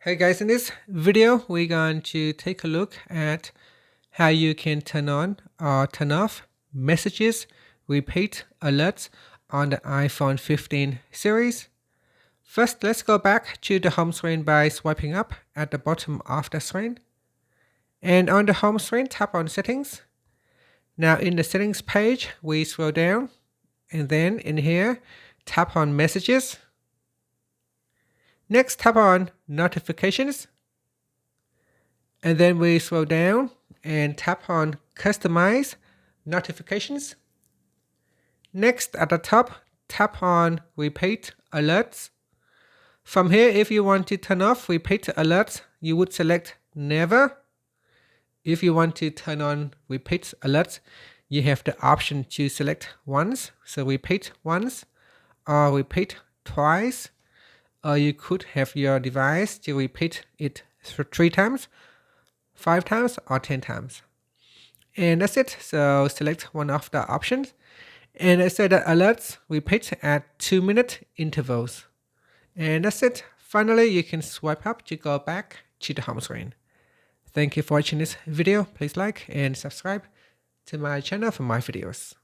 Hey guys, in this video, we're going to take a look at how you can turn on or turn off messages, repeat alerts on the iPhone 15 series. First, let's go back to the home screen by swiping up at the bottom of the screen. And on the home screen, tap on settings. Now in the settings page, we scroll down and then in here, tap on messages. Next, tap on notifications. And then we scroll down and tap on customize notifications. Next, at the top, tap on repeat alerts. From here, if you want to turn off repeat alerts, you would select never. If you want to turn on repeat alerts, you have the option to select once, so repeat once, or repeat twice, or you could have your device to repeat it 3 times, 5 times, or 10 times. And that's it. So select one of the options. And I said that alerts repeat at 2-minute intervals. And that's it. Finally, you can swipe up to go back to the home screen. Thank you for watching this video. Please like and subscribe to my channel for more videos.